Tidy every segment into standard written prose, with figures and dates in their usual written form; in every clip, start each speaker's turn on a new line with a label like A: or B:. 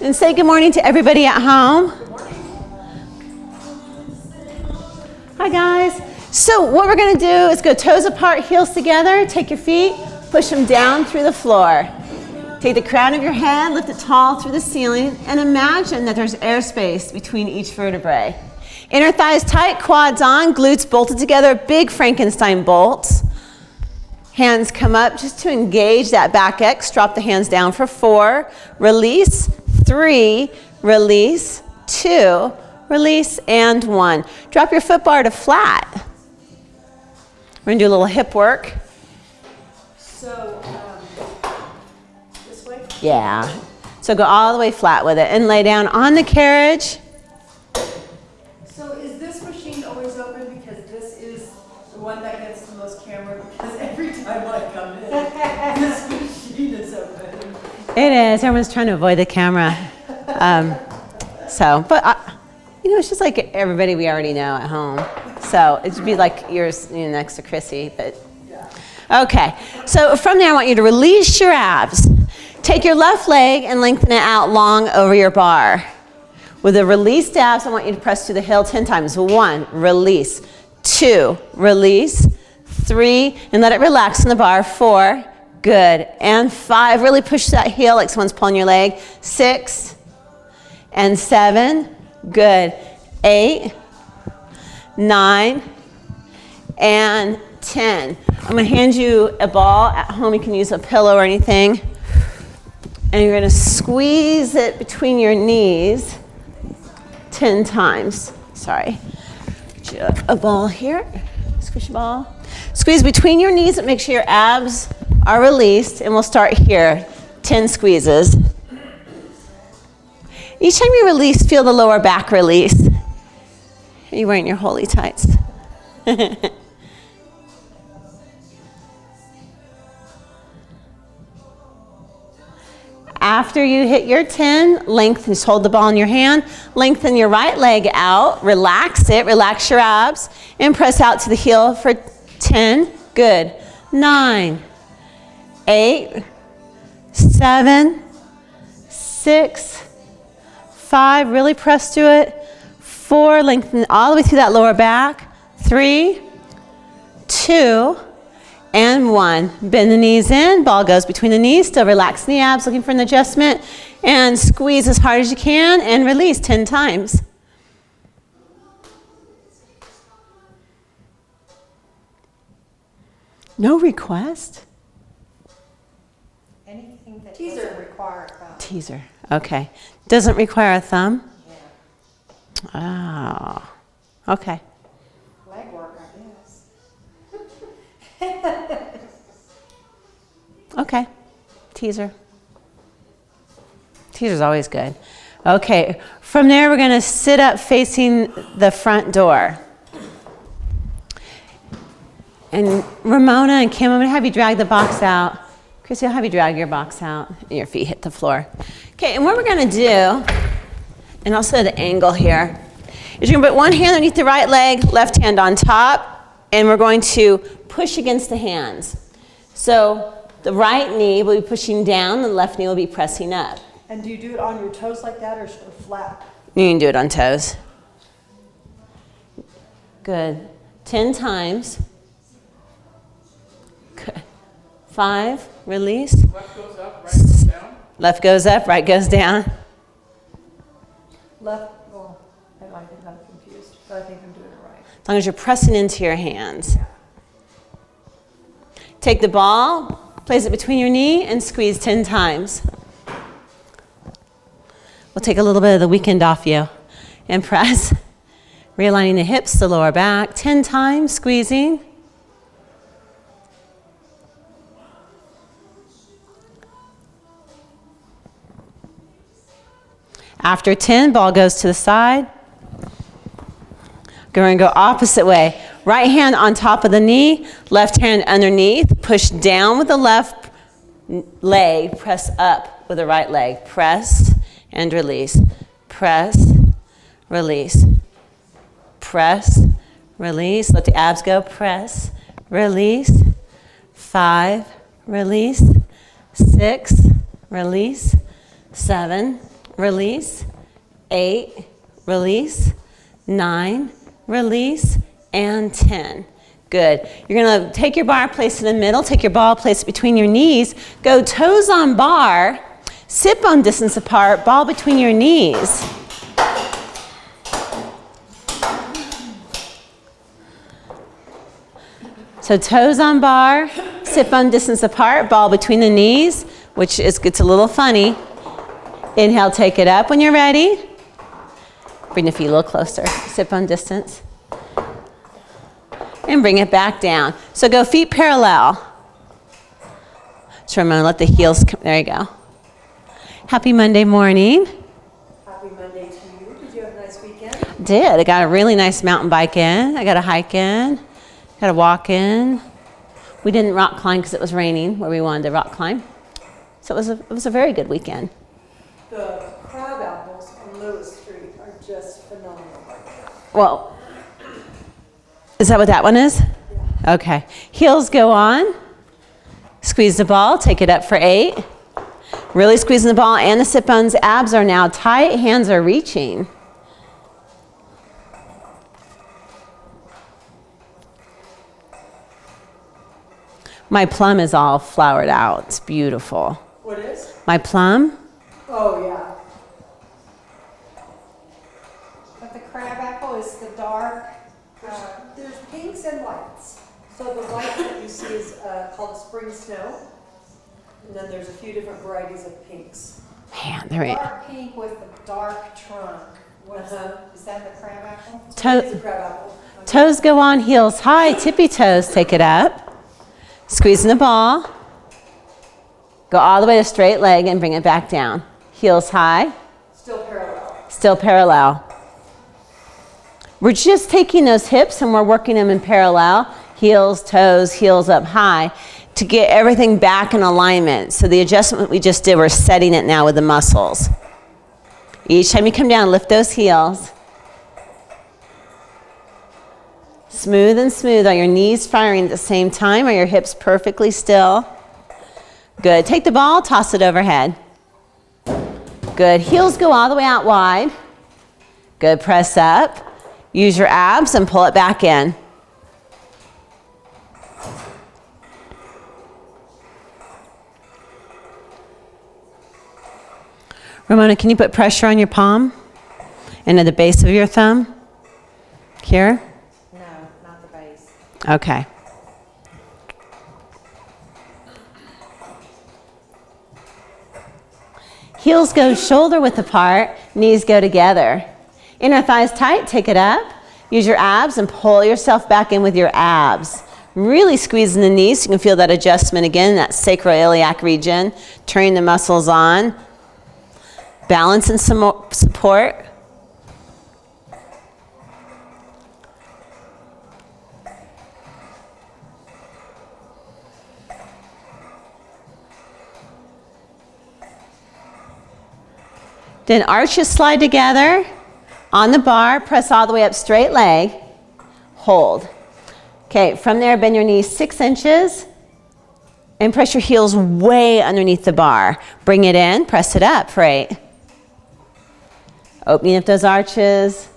A: And say good morning to everybody at home. Good morning. Hi, guys. So what we're going to do is go toes apart, heels together. Take your feet, push them down through the floor. Take the crown of your head, lift it tall through the ceiling, and imagine that there's airspace between each vertebrae. Inner thighs tight, quads on, glutes bolted together, big Frankenstein bolts. Hands come up just to engage that back X. Drop the hands down for 4. Release. 3. Release. 2. Release. And 1. Drop your foot bar to flat. We're going to do a little hip work.
B: So, this way?
A: Yeah. So go all the way flat with it and lay down on the carriage.
B: So is this machine always open? Because this is the one that gets the most camera, because every time I come in, this machine is open.
A: It is. Everyone's trying to avoid the camera. It's just like everybody we already know at home. So it should be like yours next to Chrissy. But okay. So from there, I want you to release your abs. Take your left leg and lengthen it out long over your bar. With the released abs, I want you to press to the heel 10 times. 1, release. 2, release. 3, and let it relax in the bar. 4, good. And 5, really push that heel like someone's pulling your leg. 6, and 7, good. 8, 9, and 10. I'm going to hand you a ball. At home, you can use a pillow or anything. And you're going to squeeze it between your knees 10 times. Sorry. A ball here. Squish a ball. Squeeze between your knees and make sure your abs are released. And we'll start here. 10 squeezes. Each time you release, feel the lower back release. Are you wearing your holy tights? After you hit your 10, lengthen, just hold the ball in your hand, lengthen your right leg out, relax it, relax your abs, and press out to the heel for 10, good. 9, 8, 7, 6, 5, really press to it. 4, lengthen all the way through that lower back. 3, 2, and 1. Bend the knees in, ball goes between the knees, still relaxing the abs, looking for an adjustment, and squeeze as hard as you can, and release 10 times. No request?
C: Anything that
B: Teaser.
C: doesn't require a thumb.
A: Teaser, okay. Doesn't require a thumb?
C: Yeah.
A: Oh, okay.
C: Leg work, I guess.
A: Okay, teaser. Teaser's always good. Okay, from there we're gonna sit up facing the front door. And Ramona and Kim, I'm gonna have you drag the box out. Chrissy, I'll have you drag your box out and your feet hit the floor. Okay, and what we're gonna do, and I'll set the angle here, is you're gonna put one hand underneath the right leg, left hand on top, and we're going to push against the hands. So the right knee will be pushing down, the left knee will be pressing up.
B: And do you do it on your toes like that or flat?
A: You can do it on toes. Good. 10 times. Good. 5, release.
D: Left goes up, right goes down.
A: Left goes up, right goes down.
B: Left, well, I think I'm confused, but I think I'm doing it right.
A: As long as you're pressing into your hands. Take the ball, place it between your knee, and squeeze 10 times. We'll take a little bit of the weekend off you. And press. Realigning the hips, the lower back. 10 times, squeezing. After 10, ball goes to the side. We're going to go opposite way. Right hand on top of the knee, left hand underneath. Push down with the left leg, press up with the right leg. Press and release. Press, release. Press, release. Let the abs go. Press, release. 5, release. 6, release. 7, release, 8, release, 9, release, and 10. Good. You're going to take your bar, place it in the middle, take your ball, place it between your knees, go toes on bar, sit bone distance apart, ball between your knees. So toes on bar, sit bone distance apart, ball between the knees, which gets a little funny. Inhale, take it up when you're ready. Bring the feet a little closer, sit bone distance. And bring it back down. So go feet parallel. So Ramona, let the heels come, there you go. Happy Monday morning.
B: Happy Monday to you. Did you have a nice weekend?
A: Did. I got a really nice mountain bike in. I got a hike in. Got a walk in. We didn't rock climb because it was raining where we wanted to rock climb. So it was a very good weekend.
B: The crab apples on Lewis Street are just phenomenal.
A: Well, is that what that one is?
B: Yeah.
A: Okay. Heels go on. Squeeze the ball. Take it up for 8. Really squeezing the ball and the sit bones. Abs are now tight. Hands are reaching. My plum is all flowered out. It's beautiful.
B: What is?
A: My plum?
B: Oh, yeah.
C: But the crab apple is the dark,
B: There's pinks and whites. So the white that you see is called spring snow. And then there's a few different varieties of pinks.
A: Man, they're in.
C: dark pink with the dark trunk. What's
B: Uh-huh.
C: Is that the crab apple?
B: It's a crab apple.
A: Toes go on, heels high, tippy toes, take it up. Squeezing the ball. Go all the way to straight leg and bring it back down. Heels high,
B: Still parallel.
A: still parallel. We're just taking those hips and we're working them in parallel. Heels, toes, heels up high to get everything back in alignment. So the adjustment we just did, we're setting it now with the muscles. Each time you come down, lift those heels. Smooth and smooth. Are your knees firing at the same time? Are your hips perfectly still? Good. Take the ball, toss it overhead. Good. Heels go all the way out wide. Good. Press up. Use your abs and pull it back in. Ramona, can you put pressure on your palm and at the base of your thumb? Here?
C: No, not the base.
A: Okay. Heels go shoulder width apart, knees go together. Inner thighs tight, take it up. Use your abs and pull yourself back in with your abs. Really squeezing the knees so you can feel that adjustment again, that sacroiliac region. Turning the muscles on. Balance and support. Then arches slide together. On the bar, press all the way up, straight leg. Hold. Okay, from there, bend your knees 6 inches. And press your heels way underneath the bar. Bring it in, press it up for 8. Opening up those arches.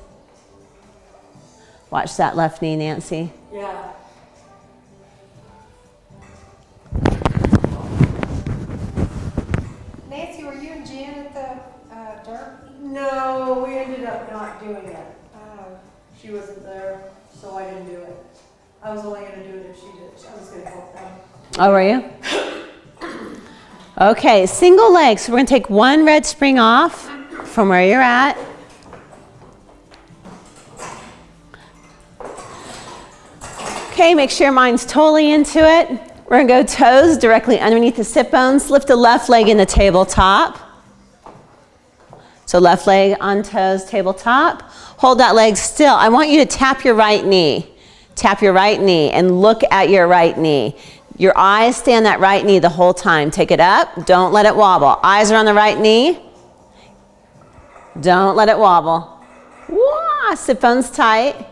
A: Watch that left knee, Nancy.
B: Yeah.
C: Nancy, were you and Jen at the dirt?
B: No, we ended up not doing it.
C: Oh,
B: She wasn't there, so I didn't do it. I was only gonna do it if she did. I was gonna help them.
A: Oh, were you? Okay, single leg. So we're gonna take one red spring off from where you're at. Okay, make sure your mind's totally into it. We're gonna go toes directly underneath the sit bones. Lift the left leg in the tabletop. So left leg on toes, tabletop. Hold that leg still. I want you to tap your right knee. Tap your right knee and look at your right knee. Your eyes stay on that right knee the whole time. Take it up. Don't let it wobble. Eyes are on the right knee. Don't let it wobble. Wah, sit bones tight.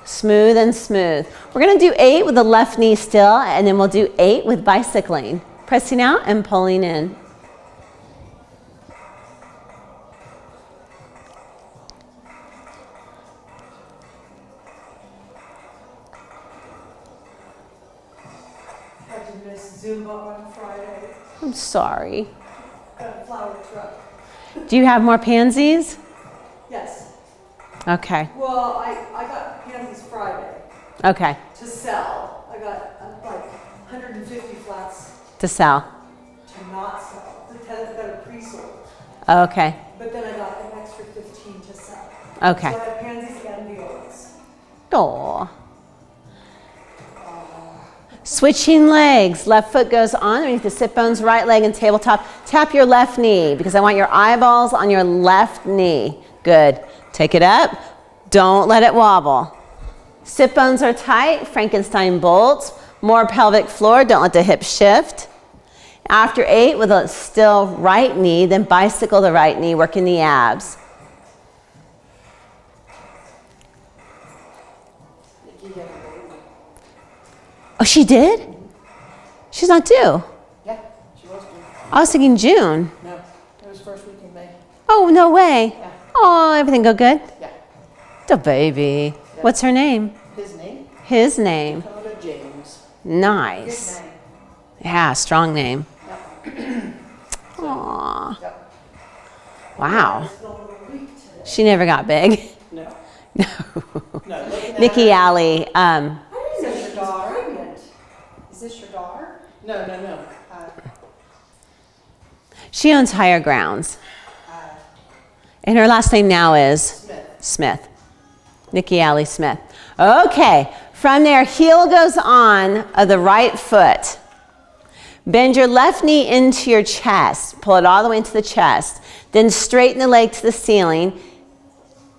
A: Smooth and smooth. We're going to do 8 with the left knee still, and then we'll do 8 with bicycling. Pressing out and pulling in.
B: to miss Zumba on Friday.
A: I'm sorry.
B: Got a flower truck.
A: Do you have more pansies?
B: Yes.
A: Okay.
B: Well, I got pansies Friday
A: Okay.
B: to sell. I got like 150 flats
A: To sell.
B: to not sell, that are pre-sold.
A: Okay.
B: But then I got an extra 15 to sell.
A: Okay.
B: So I have pansies and violas.
A: Aw. Switching legs. Left foot goes on underneath the sit bones, right leg and tabletop. Tap your left knee because I want your eyeballs on your left knee. Good. Take it up. Don't let it wobble. Sit bones are tight. Frankenstein bolts. More pelvic floor. Don't let the hips shift. After 8, with a still right knee, then bicycle the right knee, working the abs. Oh, she did? She's not due.
B: Yeah, she was good.
A: I was thinking June.
B: No, it was first week in May.
A: Oh, no way.
B: Yeah.
A: Oh, everything go good?
B: Yeah.
A: The baby. What's her name?
B: His name?
A: His name.
B: Dakota James.
A: Nice.
B: Good name.
A: Yeah, strong name.
B: Yep.
A: Aww.
B: Yep.
A: Wow.
B: It's been a little weak today.
A: She never got big.
B: No.
A: No.
B: No. looking at
A: Nikki
B: her-
A: Alley.
C: Is this your daughter? Is this your daughter?
B: No, no, no.
A: She owns Higher Grounds. And her last name now is
B: Smith.
A: Smith. Nikki Alley Smith. Okay, from there, heel goes on of the right foot. Bend your left knee into your chest. Pull it all the way into the chest. Then straighten the leg to the ceiling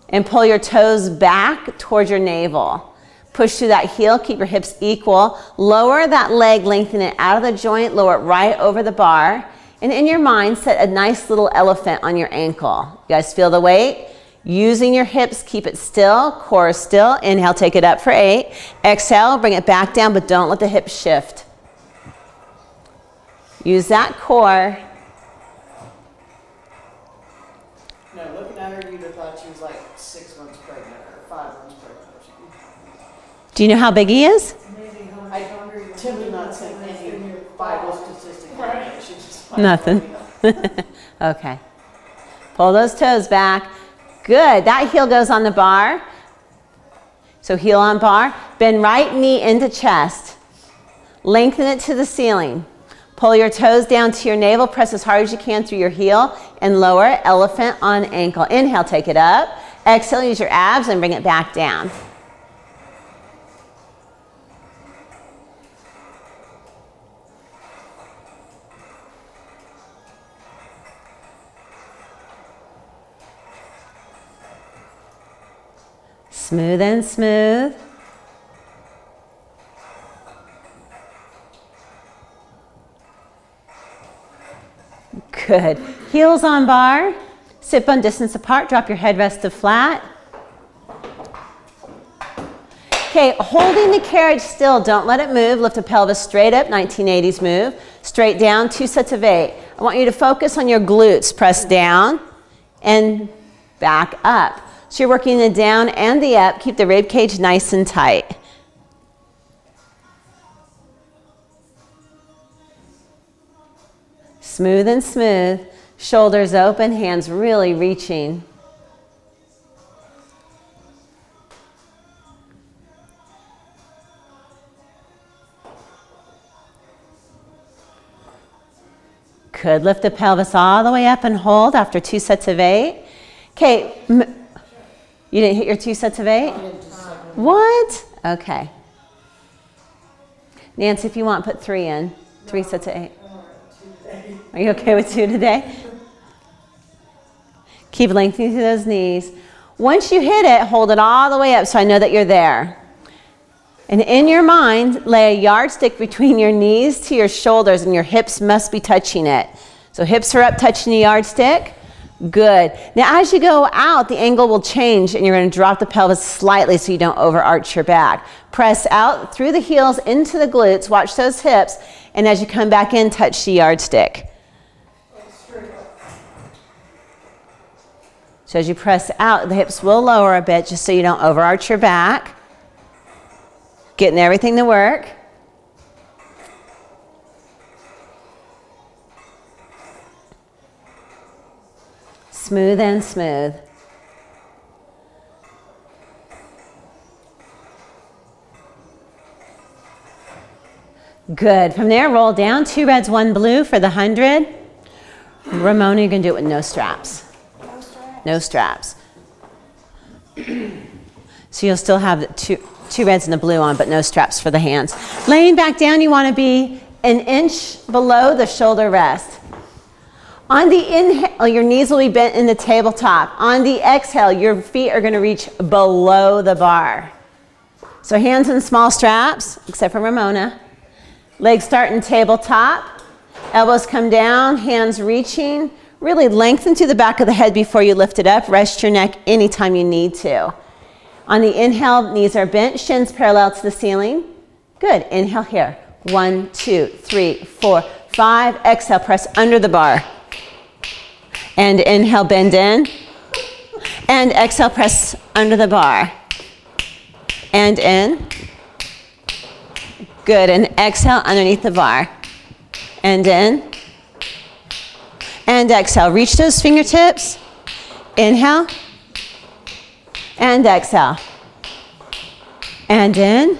A: and pull your toes back towards your navel. Push through that heel, keep your hips equal. Lower that leg, lengthen it out of the joint, lower it right over the bar. And in your mind, set a nice little elephant on your ankle. You guys feel the weight? Using your hips, keep it still, core still. Inhale, take it up for 8. Exhale, bring it back down, but don't let the hips shift. Use that core.
B: No, looking at her, you'd have thought she was like 6 months pregnant or 5 months pregnant or something.
A: Do you know how big he is?
B: Amazing how much hungrier you Tim did not say any Bible statistic. Right. She just
A: Nothing. Okay. Pull those toes back. Good. That heel goes on the bar. So heel on bar. Bend right knee into chest. Lengthen it to the ceiling. Pull your toes down to your navel. Press as hard as you can through your heel and lower elephant on ankle. Inhale, take it up. Exhale, use your abs and bring it back down. Smooth and smooth. Good. Heels on bar. Sit bone distance apart. Drop your head rest to flat. Okay, holding the carriage still. Don't let it move. Lift the pelvis straight up. 1980s move. Straight down. 2 sets of 8. I want you to focus on your glutes. Press down and back up. So you're working the down and the up. Keep the rib cage nice and tight. Smooth and smooth. Shoulders open, hands really reaching. Could lift the pelvis all the way up and hold after 2 sets of 8. Okay, you didn't hit your 2 sets of 8? What? Okay. Nancy, if you want, put 3 in. 3 sets of 8. Are you okay with 2 today? Keep lengthening through those knees. Once you hit it, hold it all the way up so I know that you're there. And in your mind, lay a yardstick between your knees to your shoulders, and your hips must be touching it. So hips are up, touching the yardstick. Good. Now as you go out, the angle will change, and you're going to drop the pelvis slightly so you don't overarch your back. Press out through the heels into the glutes. Watch those hips. And as you come back in, touch the yardstick. So as you press out, the hips will lower a bit just so you don't overarch your back. Getting everything to work. Smooth and smooth. Good. From there, roll down. 2 reds, 1 blue for the 100. Ramona, you're going to do it with no straps. No straps. So you'll still have the two reds and the blue on, but no straps for the hands. Laying back down, you want to be an inch below the shoulder rest. On the inhale, your knees will be bent in the tabletop. On the exhale, your feet are going to reach below the bar. So hands in small straps, except for Ramona. Legs start in tabletop. Elbows come down, hands reaching. Really lengthen to the back of the head before you lift it up. Rest your neck anytime you need to. On the inhale, knees are bent, shins parallel to the ceiling. Good. Inhale here. 1, 2, 3, 4, 5. Exhale, press under the bar. And inhale, bend in. And exhale, press under the bar. And in. Good. And exhale underneath the bar. And in. And exhale. Reach those fingertips. Inhale. And exhale. And in.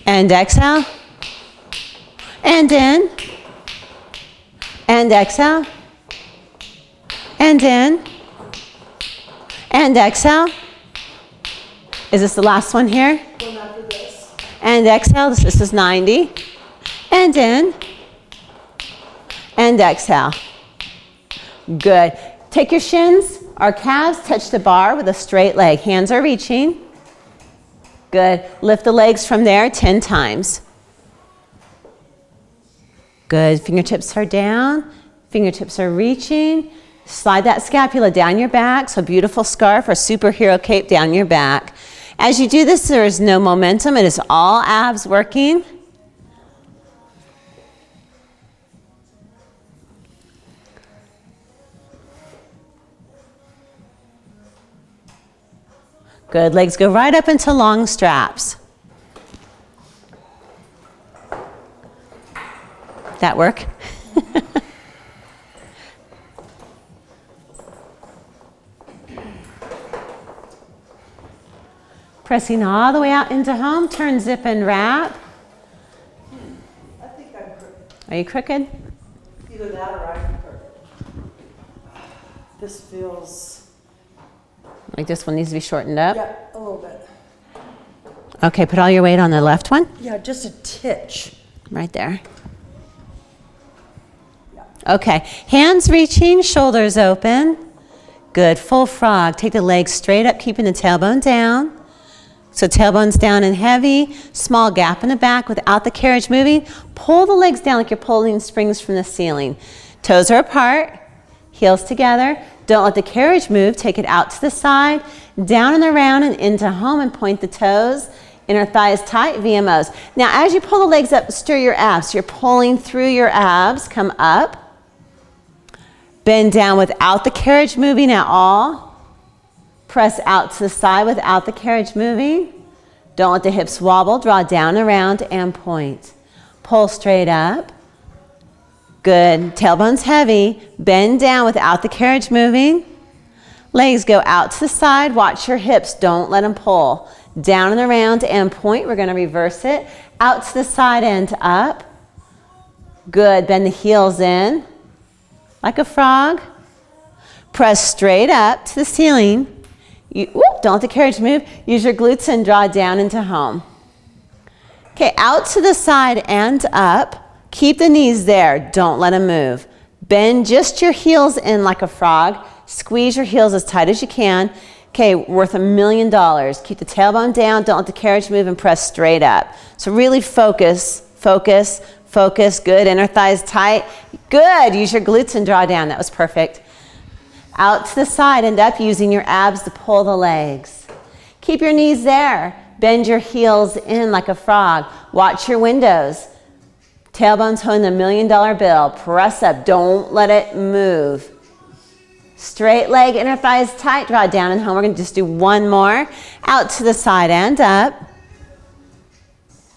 A: And exhale. And in. And exhale. And in. And exhale. Is this the last one here?
B: One after this.
A: And exhale. This is 90. And in. And exhale. Good. Take your shins or calves, touch the bar with a straight leg. Hands are reaching. Good. Lift the legs from there 10 times. Good. Fingertips are down. Fingertips are reaching. Slide that scapula down your back. So beautiful scarf or superhero cape down your back. As you do this, there is no momentum. It is all abs working. Good. Legs go right up into long straps. That work? Pressing all the way out into home. Turn, zip, and wrap.
B: I think I'm crooked.
A: Are you crooked?
B: Either that or I'm crooked. This feels,
A: Like this one needs to be shortened up?
B: yeah, a little bit.
A: Okay, put all your weight on the left one.
B: Yeah, just a titch.
A: Right there. Okay, hands reaching, shoulders open. Good, full frog. Take the legs straight up, keeping the tailbone down. So tailbone's down and heavy, small gap in the back without the carriage moving. Pull the legs down like you're pulling springs from the ceiling. Toes are apart, heels together. Don't let the carriage move. Take it out to the side, down and around and into home and point the toes. Inner thighs tight, VMOs. Now as you pull the legs up, stir your abs. You're pulling through your abs, come up. Bend down without the carriage moving at all. Press out to the side without the carriage moving. Don't let the hips wobble. Draw down, around, and point. Pull straight up. Good. Tailbone's heavy. Bend down without the carriage moving. Legs go out to the side. Watch your hips. Don't let them pull. Down and around and point. We're going to reverse it. Out to the side and up. Good. Bend the heels in like a frog. Press straight up to the ceiling. Don't let the carriage move. Use your glutes and draw down into home. Okay, out to the side and up. Keep the knees there. Don't let them move. Bend just your heels in like a frog. Squeeze your heels as tight as you can. Okay, worth $1 million. Keep the tailbone down. Don't let the carriage move and press straight up. So really focus, focus, focus. Good. Inner thighs tight. Good. Use your glutes and draw down. That was perfect. Out to the side and up, using your abs to pull the legs. Keep your knees there. Bend your heels in like a frog. Watch your windows. Tailbone's holding the $1 million bill. Press up. Don't let it move. Straight leg, inner thighs tight. Draw down and home. We're going to just do one more. Out to the side and up.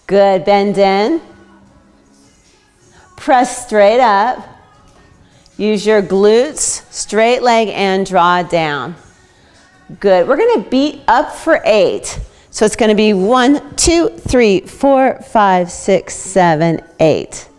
A: Good. Bend in. Press straight up. Use your glutes, straight leg, and draw down. Good. We're going to beat up for 8. So it's going to be 1, 2, 3, 4, 5, 6, 7, 8.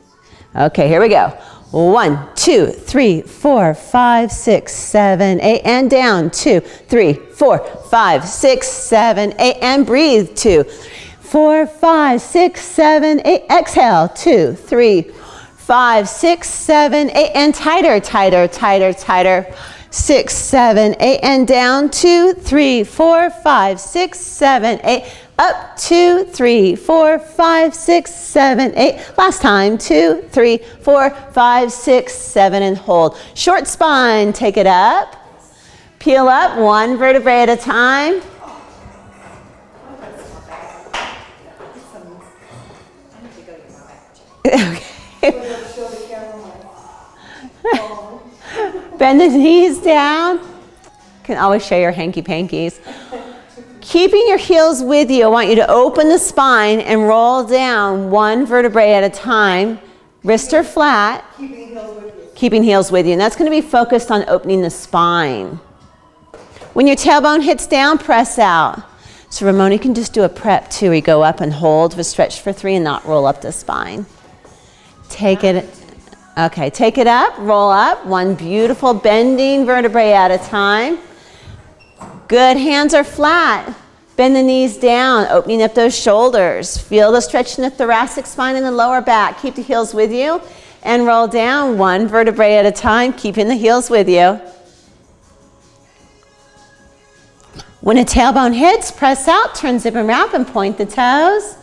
A: Okay, here we go. 1, 2, 3, 4, 5, 6, 7, 8, and down. 2, 3, 4, 5, 6, 7, 8, and breathe. 2, 4, 5, 6, 7, 8. Exhale. 2, 3, 5, 6, 7, 8, and tighter, tighter, tighter, tighter. 6, 7, 8, and down. 2, 3, 4, 5, 6, 7, 8. Up. 2, 3, 4, 5, 6, 7, 8. Last time. 2, 3, 4, 5, 6, 7, and hold. Short spine. Take it up. Peel up 1 vertebrae at a time. Okay. Bend the knees down. You can always show your hanky-pankies. Keeping your heels with you, I want you to open the spine and roll down 1 vertebrae at a time. Wrists are flat.
C: Keeping heels with you.
A: Keeping heels with you. And that's going to be focused on opening the spine. When your tailbone hits down, press out. So Ramona, you can just do a prep too. We go up and hold with stretch for 3 and not roll up the spine. Take it. Okay, take it up, roll up, 1 beautiful bending vertebrae at a time. Good, hands are flat. Bend the knees down, opening up those shoulders. Feel the stretch in the thoracic spine and the lower back. Keep the heels with you and roll down 1 vertebrae at a time, keeping the heels with you. When a tailbone hits, press out, turn, zip, and wrap, and point the toes.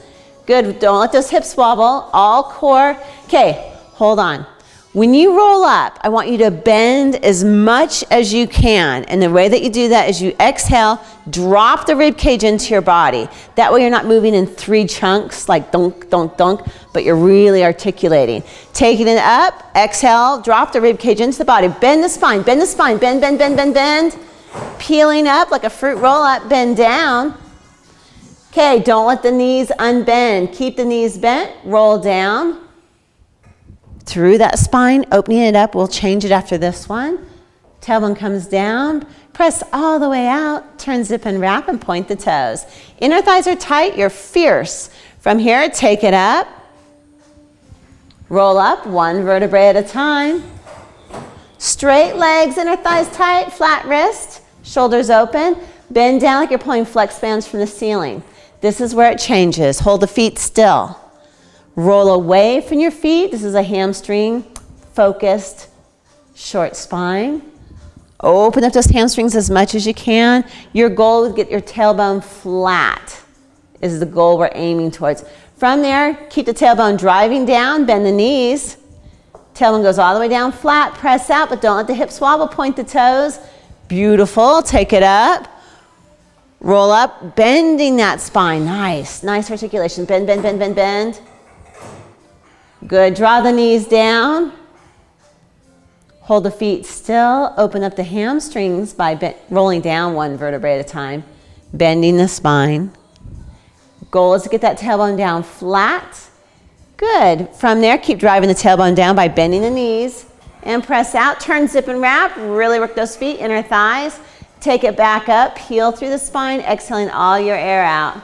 A: Good, don't let those hips wobble, all core. Okay, hold on. When you roll up, I want you to bend as much as you can. And the way that you do that is you exhale, drop the rib cage into your body. That way you're not moving in 3 chunks like dunk, dunk, dunk, but you're really articulating. Taking it up, exhale, drop the rib cage into the body. Bend the spine, bend, bend, bend, bend, bend. Peeling up like a fruit roll up, bend down. Okay, don't let the knees unbend. Keep the knees bent, roll down. Through that spine, opening it up. We'll change it after this one. Tailbone comes down. Press all the way out. Turn, zip, and wrap, and point the toes. Inner thighs are tight. You're fierce. From here, take it up. Roll up 1 vertebrae at a time. Straight legs, inner thighs tight. Flat wrist. Shoulders open. Bend down like you're pulling flex bands from the ceiling. This is where it changes. Hold the feet still. Roll away from your feet. This is a hamstring focused short spine. Open up those hamstrings as much as you can. Your goal is to get your tailbone flat is the goal we're aiming towards. From there, keep the tailbone driving down, bend the knees. Tailbone goes all the way down flat, press out, but don't let the hips wobble, point the toes. Beautiful, take it up. Roll up, bending that spine. Nice, nice articulation. Bend, bend, bend, bend, bend. Good, draw the knees down. Hold the feet still. Open up the hamstrings by rolling down 1 vertebrae at a time. Bending the spine. Goal is to get that tailbone down flat. Good. From there, keep driving the tailbone down by bending the knees. And press out, turn, zip, and wrap. Really work those feet, inner thighs. Take it back up, peel through the spine, exhaling all your air out.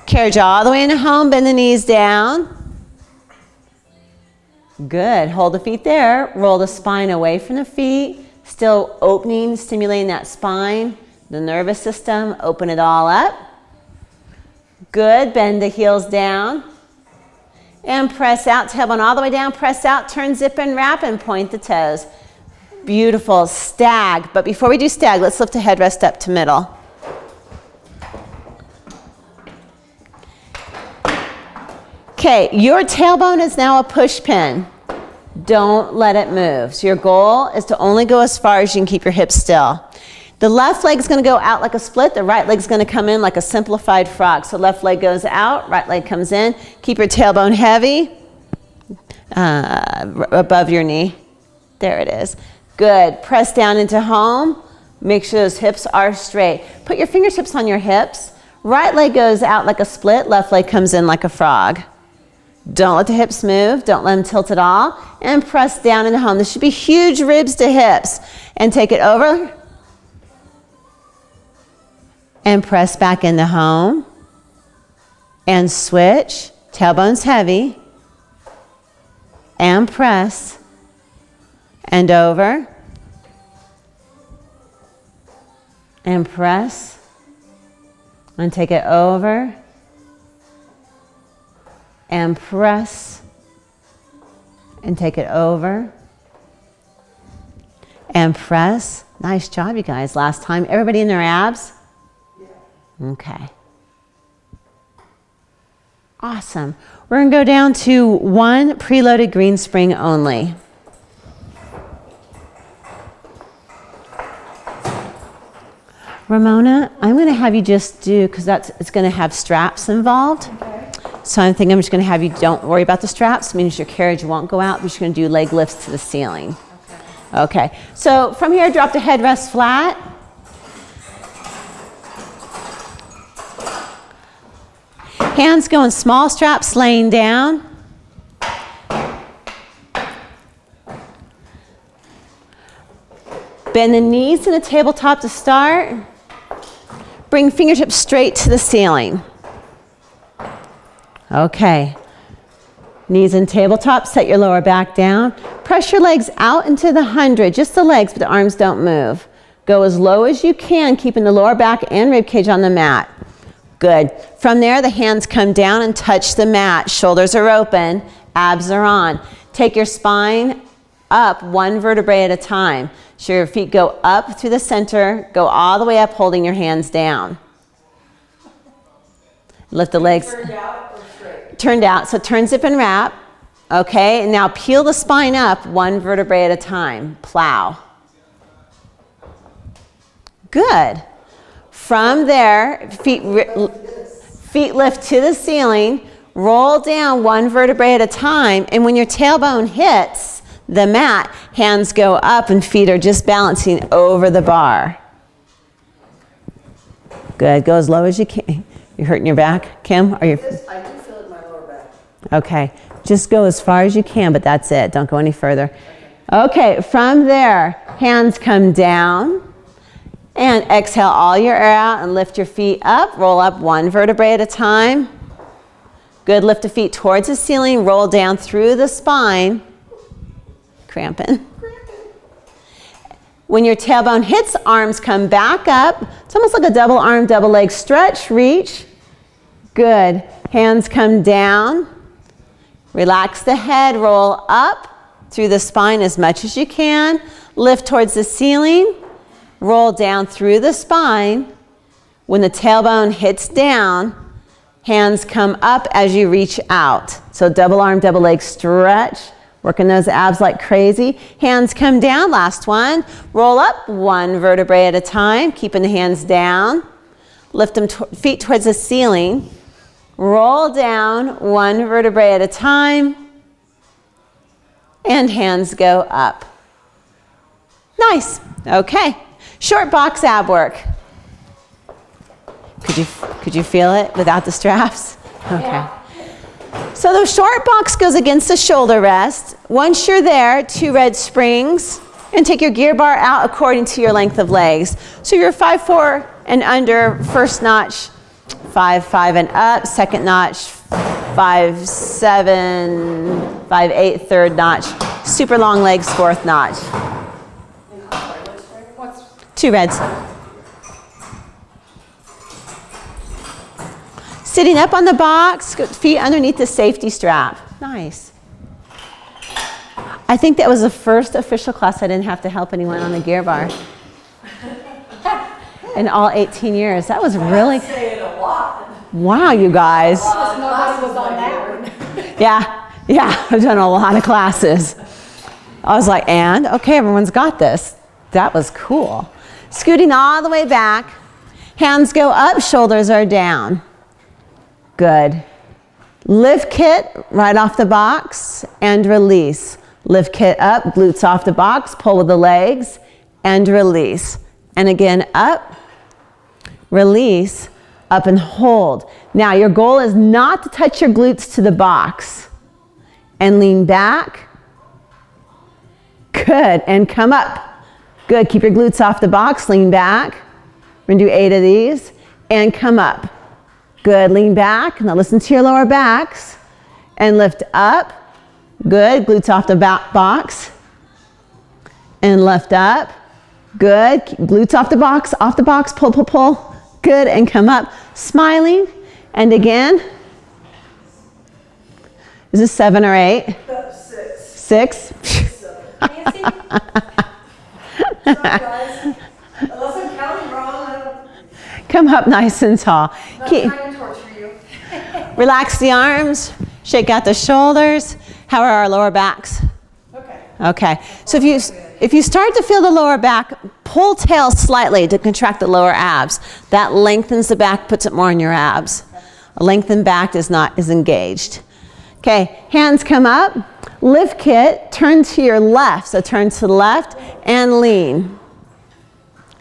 A: Carriage all the way into home, bend the knees down. Good, hold the feet there. Roll the spine away from the feet. Still opening, stimulating that spine, the nervous system, open it all up. Good, bend the heels down. And press out, tailbone all the way down, press out, turn, zip, and wrap, and point the toes. Beautiful, stag. But before we do stag, let's lift the headrest up to middle. Okay, your tailbone is now a push pin. Don't let it move. So your goal is to only go as far as you can keep your hips still. The left leg is going to go out like a split. The right leg is going to come in like a simplified frog. So left leg goes out, right leg comes in. Keep your tailbone heavy above your knee. There it is. Good. Press down into home. Make sure those hips are straight. Put your fingertips on your hips. Right leg goes out like a split. Left leg comes in like a frog. Don't let the hips move. Don't let them tilt at all. And press down into home. This should be huge ribs to hips. And take it over. And press back into home. And switch. Tailbone's heavy. And press. And over. And press. And take it over. And press. And take it over. And press. Nice job, you guys. Last time. Everybody in their abs? Yeah. Okay. Awesome. We're going to go down to one preloaded green spring only. Ramona, I'm going to have you just do, because it's going to have straps involved.
C: Okay.
A: So I think I'm just going to have you, don't worry about the straps, means your carriage won't go out, but you're going to do leg lifts to the ceiling. Okay. So from here, drop the headrest flat. Hands going small straps, laying down. Bend the knees in a tabletop to start. Bring fingertips straight to the ceiling. Okay. Knees in tabletop, set your lower back down. Press your legs out into the 100, just the legs, but the arms don't move. Go as low as you can, keeping the lower back and rib cage on the mat. Good. From there, the hands come down and touch the mat. Shoulders are open, abs are on. Take your spine up one vertebrae at a time. So your feet go up through the center, go all the way up, holding your hands down. Lift the legs.
C: Turned out or straight?
A: Turned out, so turn, zip, and wrap. Okay, and now peel the spine up one vertebrae at a time. Plow. Good. From there, feet lift to the ceiling, roll down one vertebrae at a time, and when your tailbone hits the mat, hands go up and feet are just balancing over the bar. Good, go as low as you can. You're hurting your back, Kim?
C: I do feel it in my lower back.
A: Okay, just go as far as you can, but that's it. Don't go any further. Okay, from there, hands come down. And exhale all your air out and lift your feet up. Roll up one vertebrae at a time. Good, lift the feet towards the ceiling. Roll down through the spine. Cramping. When your tailbone hits, arms come back up. It's almost like a double arm, double leg stretch. Reach. Good. Hands come down. Relax the head. Roll up through the spine as much as you can. Lift towards the ceiling. Roll down through the spine. When the tailbone hits down, hands come up as you reach out. So double arm, double leg stretch. Working those abs like crazy. Hands come down, last one. Roll up one vertebrae at a time, keeping the hands down. Lift them feet towards the ceiling. Roll down one vertebrae at a time. And hands go up. Nice. Okay. Short box ab work. Could you feel it without the straps? Okay.
C: Yeah.
A: So the short box goes against the shoulder rest. Once you're there, 2 red springs, and take your gear bar out according to your length of legs. So you're 5'4" and under, first notch, 5'5" and up, second notch, 5'7", 5'8", third notch, super long legs, fourth notch. 2 reds. Sitting up on the box, feet underneath the safety strap. Nice. I think that was the first official class I didn't have to help anyone on the gear bar. In all 18 years. That was really...
B: Saying a lot.
A: Wow, you guys.
C: Nobody was on that one.
A: Yeah, I've done a lot of classes. I was like, and? Okay, everyone's got this. That was cool. Scooting all the way back. Hands go up, shoulders are down. Good. Lift kit right off the box and release. Lift kit up, glutes off the box, pull with the legs and release. And again, up, release, up and hold. Now your goal is not to touch your glutes to the box. and lean back. Good, and come up. Good, keep your glutes off the box, lean back. We're gonna do 8 of these, and come up. Good, lean back, now listen to your lower backs, and lift up. Good, glutes off the box, and lift up. Good, keep glutes off the box, pull, pull, pull. Good, and come up, smiling, and again. Is this 7 or 8? 6.
C: Nancy? Sorry, guys. Unless I'm counting wrong, I don't.
A: Come up nice and tall.
C: I'm
A: Keep,
C: trying to torture you.
A: relax the arms, shake out the shoulders. How are our lower backs?
B: Okay.
A: Okay, so if you start to feel the lower back, pull tail slightly to contract the lower abs. That lengthens the back, puts it more in your abs. A lengthened back is engaged. Okay, hands come up, lift kit, turn to your left. So turn to the left and lean.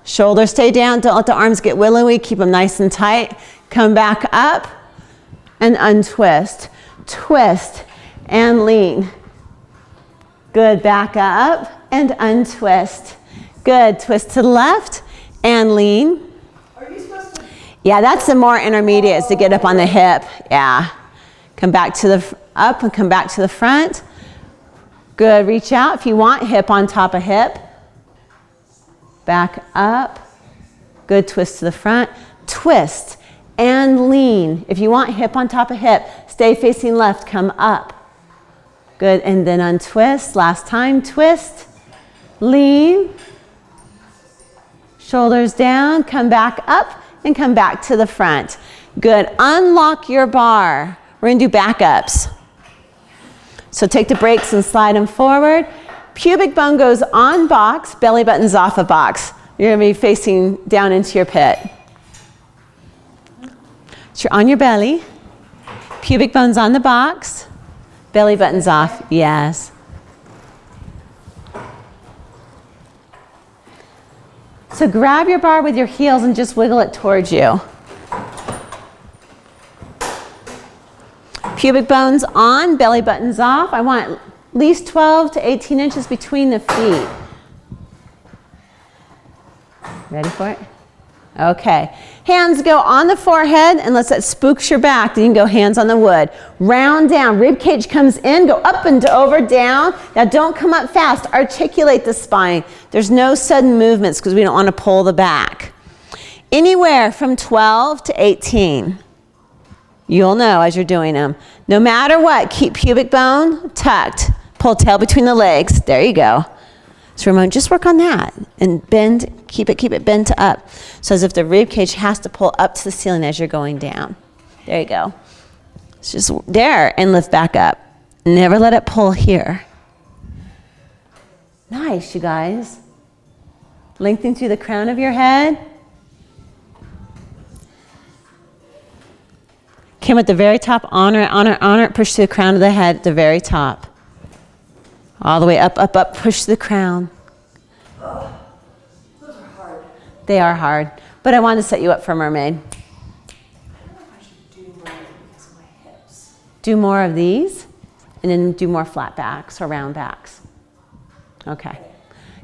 A: Shoulders stay down, don't let the arms get willowy, keep them nice and tight. Come back up and untwist. Twist and lean. Good, back up and untwist. Good, twist to the left and lean.
B: Are you supposed to?
A: Yeah, that's the more intermediates to get up on the hip. Yeah. Come back to the up and come back to the front. Good, reach out if you want, hip on top of hip. Back up. Good, twist to the front. Twist and lean. If you want, hip on top of hip. Stay facing left, come up. Good, and then untwist. Last time, twist, lean. Shoulders down, come back up and come back to the front. Good, unlock your bar. We're gonna do backups. So take the brakes and slide them forward. Pubic bone goes on box, belly button's off of box. You're gonna be facing down into your pit. So you're on your belly, pubic bone's on the box, belly button's off, yes. So grab your bar with your heels and just wiggle it towards you. Pubic bones on, belly buttons off. I want at least 12 to 18 inches between the feet. Ready for it? Okay. Hands go on the forehead, unless that spooks your back, then you can go hands on the wood. Round down, rib cage comes in, go up and over, down. Now don't come up fast, articulate the spine. There's no sudden movements because we don't want to pull the back. Anywhere from 12 to 18. You'll know as you're doing them. No matter what, keep pubic bone tucked. Pull tail between the legs. There you go. So Ramon, just work on that and bend, keep it bent up. So as if the rib cage has to pull up to the ceiling as you're going down. There you go. It's just there and lift back up. Never let it pull here. Nice, you guys. Lengthen through the crown of your head. Kim at the very top, honor it, honor it, honor it. Push to the crown of the head at the very top. All the way up, up, up, push the crown.
B: Those are hard.
A: They are hard, but I wanted to set you up for mermaid.
B: I don't know if I should do more because of my hips.
A: Do more of these, and then do more flat backs or round backs. Okay.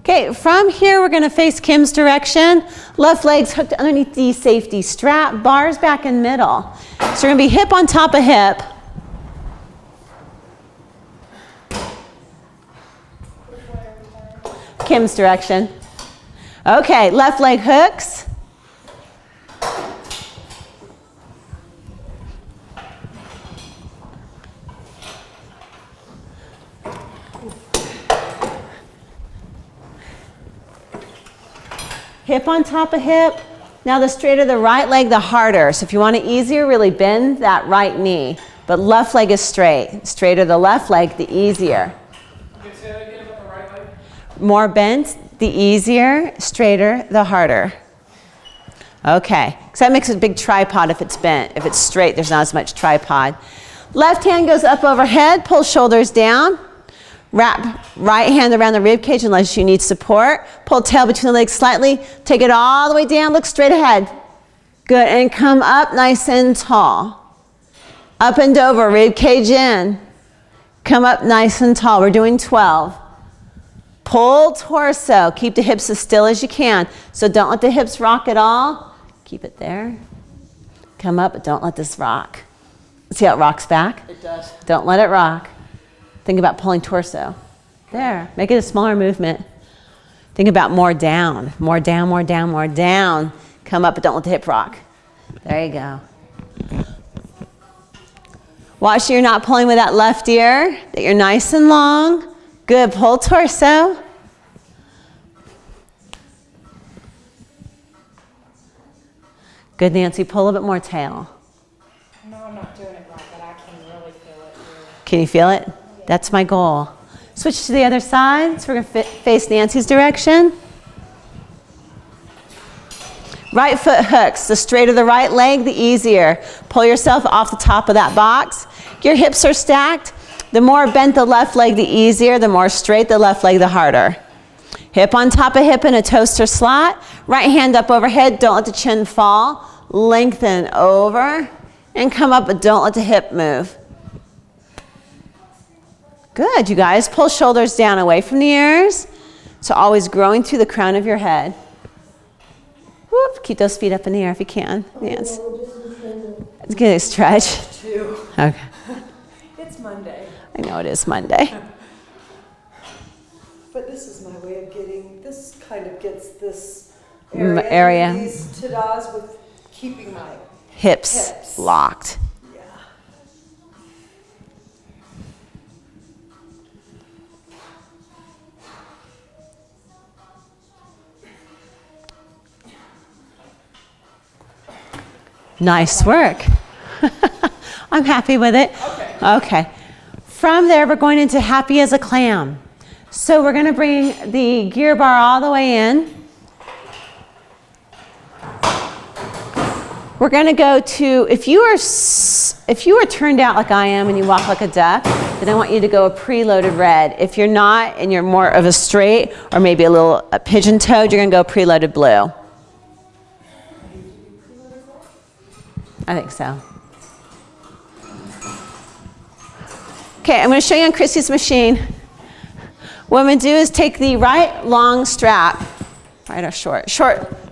A: Okay, from here we're gonna face Kim's direction. Left leg's hooked underneath the safety strap, bars back in middle. So we're gonna be hip on top of hip. Kim's direction. Okay, left leg hooks. Hip on top of hip. Now the straighter the right leg, the harder. So if you want it easier, really bend that right knee. But left leg is straight. Straighter the left leg, the easier.
D: You can say that again about the right leg?
A: More bent, the easier. Straighter, the harder. Okay, because that makes a big tripod if it's bent. If it's straight, there's not as much tripod. Left hand goes up overhead, pull shoulders down. Wrap right hand around the rib cage unless you need support. Pull tail between the legs slightly. Take it all the way down, look straight ahead. Good, and come up nice and tall. Up and over, rib cage in. Come up nice and tall. We're doing 12. Pull torso. Keep the hips as still as you can. So don't let the hips rock at all. Keep it there. Come up, but don't let this rock. See how it rocks back?
B: It does.
A: Don't let it rock. Think about pulling torso. There. Make it a smaller movement. Think about more down. More down, more down, more down. Come up, but don't let the hip rock. There you go. Watch sure you're not pulling with that left ear, that you're nice and long. Good, pull torso. Good, Nancy, pull a little bit more tail.
C: No, I'm not doing it right, but I can really feel it here.
A: Can you feel it? That's my goal. Switch to the other side. So we're going to face Nancy's direction. Right foot hooks. The straighter the right leg, the easier. Pull yourself off the top of that box. Your hips are stacked. The more bent the left leg, the easier. The more straight the left leg, the harder. Hip on top of hip in a toaster slot. Right hand up overhead. Don't let the chin fall. Lengthen over and come up, but don't let the hip move. Good, you guys. Pull shoulders down away from the ears. So always growing through the crown of your head. Whoop, keep those feet up in the air if you can. Yes. It's good, stretch.
B: Two.
A: Okay.
B: It's Monday.
A: I know it is Monday.
B: But this is my way of getting, this kind of gets this
A: Area.
B: These tadas with keeping my
A: Hips locked.
B: Yeah.
A: Nice work. I'm happy with it.
B: Okay.
A: Okay. From there, we're going into happy as a clam. So we're going to bring the gear bar all the way in. We're going to go to, if you are turned out like I am and you walk like a duck, then I want you to go a preloaded red. If you're not and you're more of a straight or maybe a pigeon-toed, you're going to go preloaded blue. I think so. Okay, I'm going to show you on Chrissy's machine. What I'm going to do is take the right long strap, right or short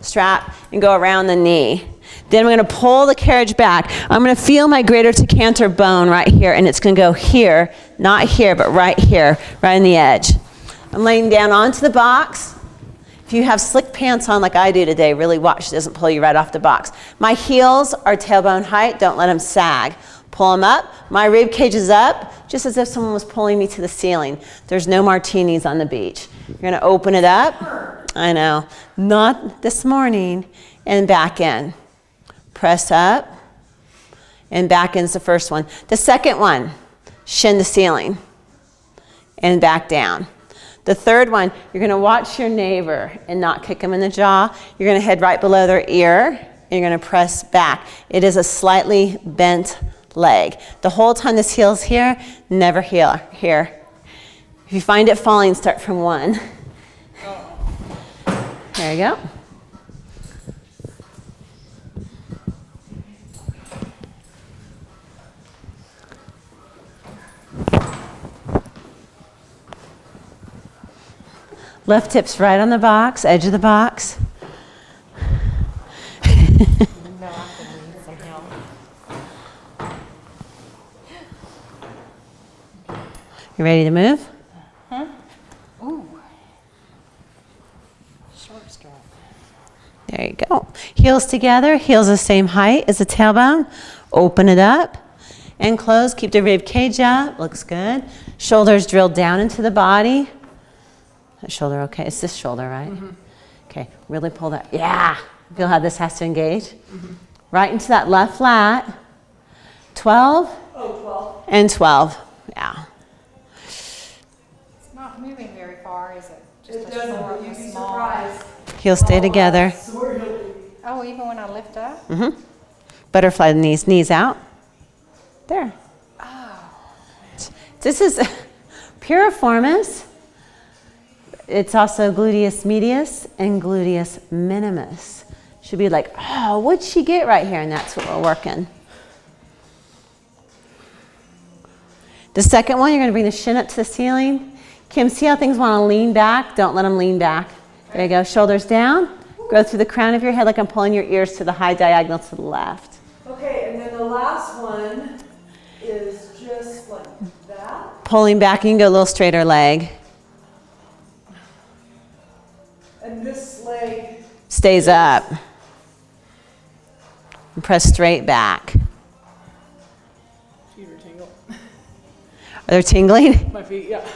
A: strap, and go around the knee. Then I'm going to pull the carriage back. I'm going to feel my greater trochanter bone right here, and it's going to go here, not here, but right here, right on the edge. I'm laying down onto the box. If you have slick pants on like I do today, really watch it doesn't pull you right off the box. My heels are tailbone height. Don't let them sag. Pull them up. My rib cage is up, just as if someone was pulling me to the ceiling. There's no martinis on the beach. You're going to open it up. I know. Not this morning. And back in. Press up. And back in's the first one. The second one, shin to ceiling. And back down. The third one, you're going to watch your neighbor and not kick them in the jaw. You're going to head right below their ear. And you're going to press back. It is a slightly bent leg. The whole time this heel's here, never heel here. If you find it falling, start from one. There you go. Left hip's right on the box, edge of the box.
C: No, I can need some help.
A: You ready to move?
C: Huh? Ooh. Short strap.
A: There you go. Heels together, heels the same height as the tailbone. Open it up and close. Keep the rib cage up. Looks good. Shoulders drilled down into the body. That shoulder okay? It's this shoulder, right? Mm-hmm. Okay, really pull that. Yeah. Feel how this has to engage? Mm-hmm. Right into that left lat. 12.
B: Oh, 12.
A: And 12. Yeah.
C: It's not moving very far, is it? Just
B: It
C: a
B: doesn't,
C: short,
B: but you'd
C: a
B: be
C: small.
B: surprised.
A: Heels stay together.
B: Sort of.
C: Oh, even when I lift up?
A: Mm-hmm. Butterfly the knees out. There.
C: Oh.
A: This is piriformis. It's also gluteus medius and gluteus minimus. Should be like, oh, what'd she get right here? And that's what we're working. The second one, you're going to bring the shin up to the ceiling. Kim, see how things want to lean back? Don't let them lean back. There you go. Shoulders down. Go through the crown of your head like I'm pulling your ears to the high diagonal to the left.
B: Okay, and then the last one is just like that.
A: Pulling back, you can go a little straighter leg.
B: And this leg,
A: Stays up. And press straight back.
D: Feet are tingle.
A: Are they tingling?
D: My feet, yeah.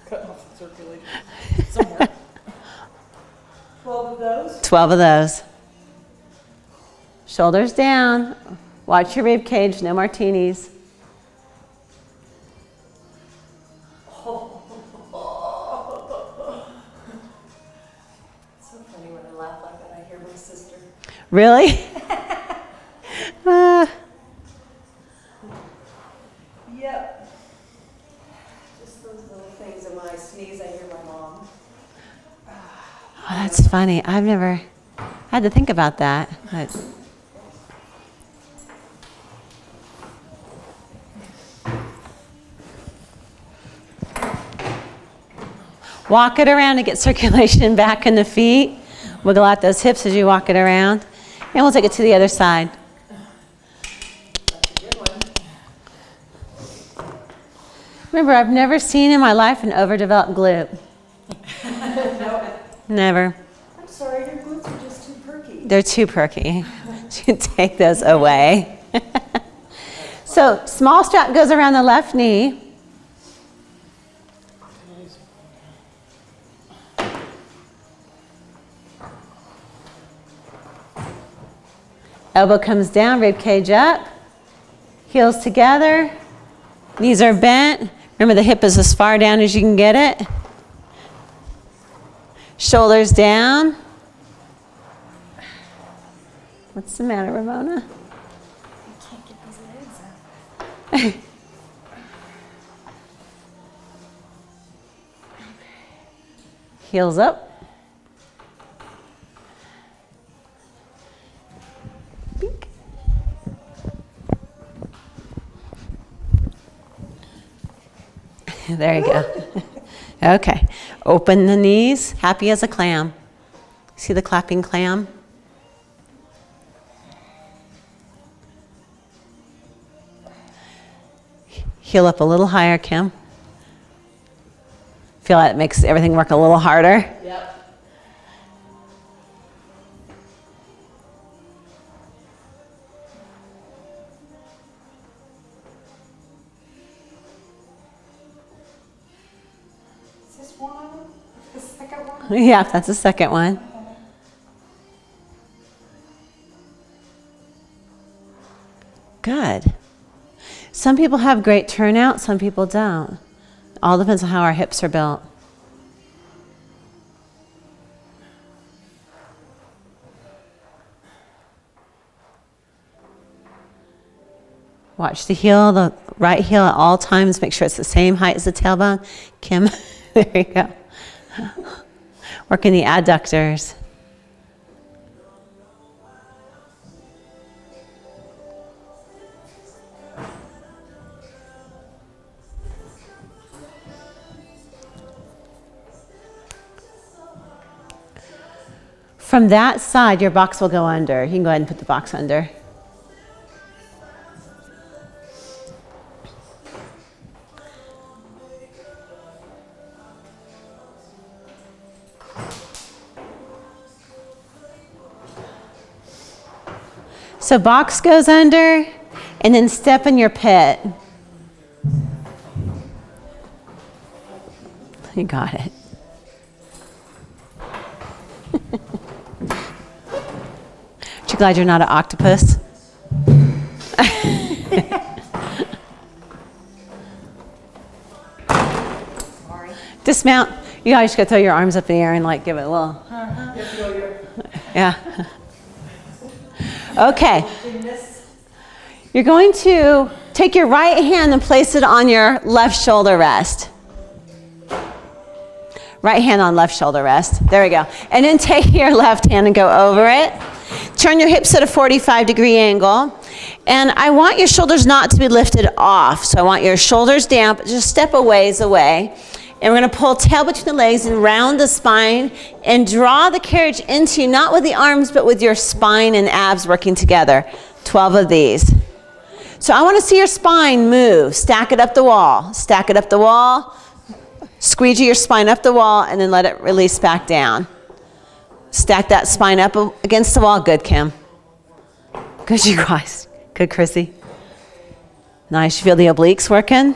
D: Cut off the circulation somewhere.
B: 12 of those.
A: 12 of those. Shoulders down. Watch your rib cage, no martinis.
B: It's so funny when I laugh like that, I hear my sister.
A: Really? Uh,
B: Yep. Just those little things, and when I sneeze, I hear my mom.
A: oh, that's funny. I've never had to think about that. But walk it around to get circulation back in the feet. Wiggle out those hips as you walk it around. And we'll take it to the other side. Remember, I've never seen in my life an overdeveloped glute. Never.
B: I'm sorry, your glutes are just too perky.
A: They're too perky. You take those away. So small strap goes around the left knee. Elbow comes down, rib cage up. Heels together. Knees are bent. Remember, the hip is as far down as you can get it. Shoulders down. What's the matter, Ramona?
C: I can't get these legs up.
A: Heels up. Beak. There you go. Okay. Open the knees, happy as a clam. See the clapping clam? Heel up a little higher, Kim. Feel like it makes everything work a little harder.
B: Yep.
C: Is this one of them? The second one?
A: Yeah, that's the second one. Good. Some people have great turnout, some people don't. All depends on how our hips are built. Watch the heel, the right heel at all times. Make sure it's the same height as the tailbone. Kim, there you go. Working the adductors. From that side, your box will go under. You can go ahead and put the box under. So box goes under, and then step in your pit. You got it. Aren't you glad you're not an octopus?
C: Sorry.
A: Dismount. You always just gotta throw your arms up in the air and like give it a little. Yeah. Okay. You're going to take your right hand and place it on your left shoulder rest. Right hand on left shoulder rest. There we go. And then take your left hand and go over it. Turn your hips at a 45-degree angle. And I want your shoulders not to be lifted off. So I want your shoulders down, but just step a ways away. And we're going to pull tail between the legs and round the spine and draw the carriage into you, not with the arms, but with your spine and abs working together. 12 of these. So I want to see your spine move. Stack it up the wall. Stack it up the wall. Squeegee your spine up the wall and then let it release back down. Stack that spine up against the wall. Good, Kim. Good, you guys. Good, Chrissy. Nice. You feel the obliques working?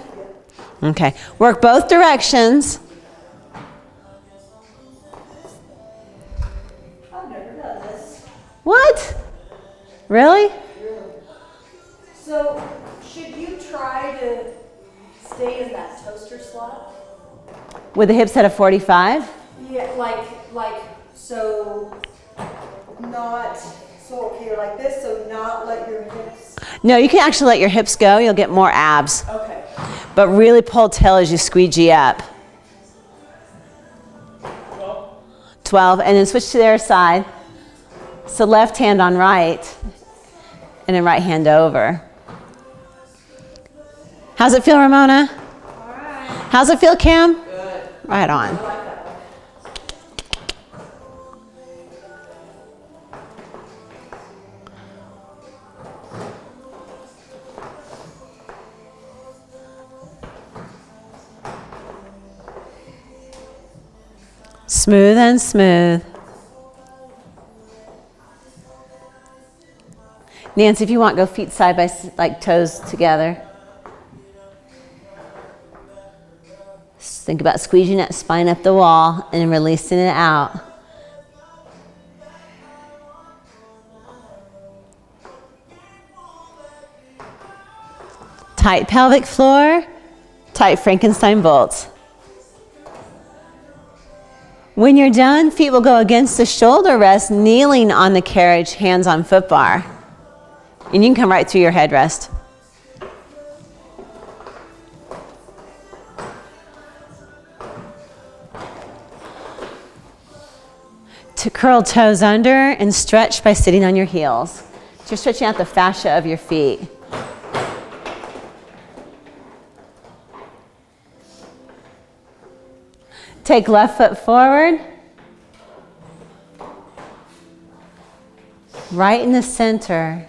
A: Okay. Work both directions.
C: I've never done this.
A: What? Really?
C: So, should you try to stay in that toaster slot?
A: With the hips at a 45?
C: Yeah, so not, so okay, like this, so not let your hips.
A: No, you can actually let your hips go. You'll get more abs.
C: Okay.
A: But really pull tail as you squeegee up. 12. And then switch to the other side. So left hand on right. And then right hand over. How's it feel, Ramona?
C: All right.
A: How's it feel, Cam? Good. Right on. Smooth and smooth. Nancy, if you want, go feet side by like toes together. Just think about squeezing that spine up the wall and releasing it out. Tight pelvic floor, tight Frankenstein bolts. When you're done, feet will go against the shoulder rest, kneeling on the carriage, hands on foot bar. And you can come right through your headrest. To curl toes under and stretch by sitting on your heels. So you're stretching out the fascia of your feet. Take left foot forward. Right in the center.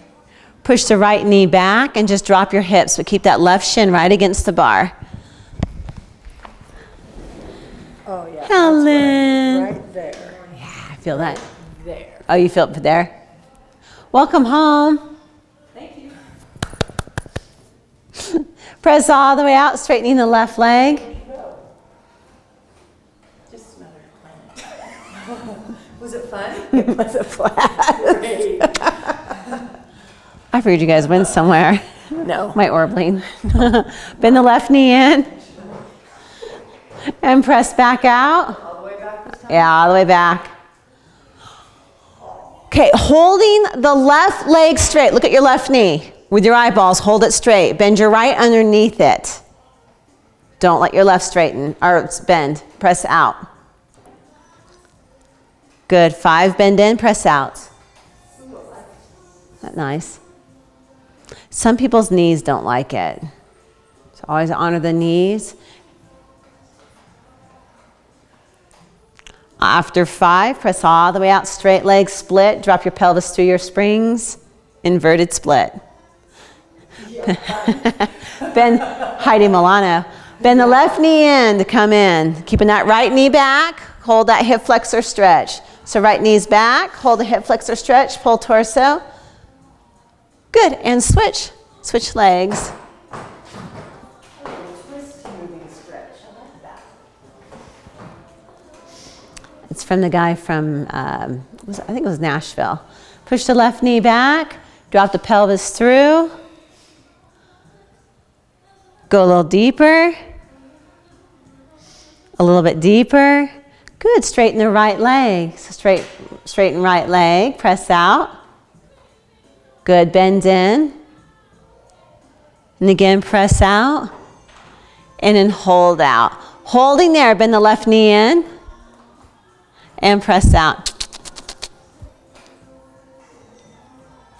A: Push the right knee back and just drop your hips, but keep that left shin right against the bar.
C: Oh, yeah.
A: Helen.
C: Right there.
A: Yeah, I feel that.
C: There.
A: Oh, you feel it there? Welcome home.
C: Thank you.
A: Press all the way out, straightening the left leg.
B: Just another planet. Was it fun?
A: It was a flat.
B: Great.
A: I figured you guys went somewhere.
B: No.
A: My Orbling. Bend the left knee in. And press back out.
B: All the way back this time?
A: Yeah, all the way back. Okay, holding the left leg straight. Look at your left knee. With your eyeballs, hold it straight. Bend your right underneath it. Don't let your left straighten or bend. Press out. Good. 5, bend in, press out. That nice. Some people's knees don't like it. So always honor the knees. After 5, press all the way out, straight leg split. Drop your pelvis through your springs. Inverted split. Bend, Heidi Milano. Bend the left knee in to come in. Keeping that right knee back. Hold that hip flexor stretch. So right knee's back. Hold the hip flexor stretch. Pull torso. Good. And switch. Switch legs.
C: Twist moving stretch. I like that.
A: It's from the guy from, I think it was Nashville. Push the left knee back. Drop the pelvis through. Go a little deeper. A little bit deeper. Good. Straighten the right leg. So straighten right leg. Press out. Good. Bend in. And again, press out. And then hold out. Holding there, bend the left knee in. And press out.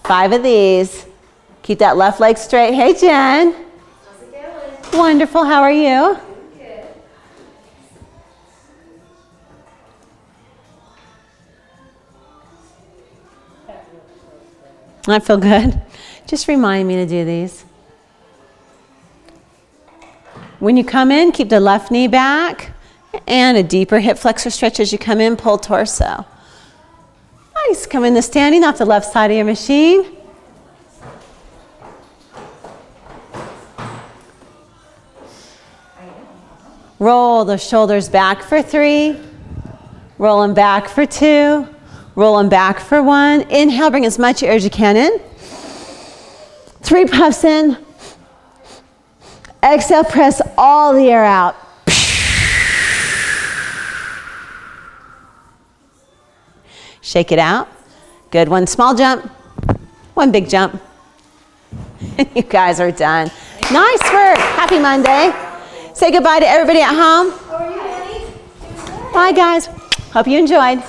A: 5 of these. Keep Keep that left leg straight. Hey, Jen.
C: How's it going?
A: Wonderful. How are you?
C: Good.
A: I feel good. Just remind me to do these. When you come in, keep the left knee back and a deeper hip flexor stretch as you come in, pull torso. Nice. Come into standing off the left side of your machine. Roll the shoulders back for 3. Roll them back for 2. Roll them back for 1. Inhale, bring as much air as you can in. 3 puffs in. Exhale, press all the air out. Shake it out. Good. 1 small jump. 1 big jump. You guys are done. Nice work. Happy Monday. Say goodbye to everybody at home.
C: How are you, Annie?
A: Bye, guys. Hope you enjoyed.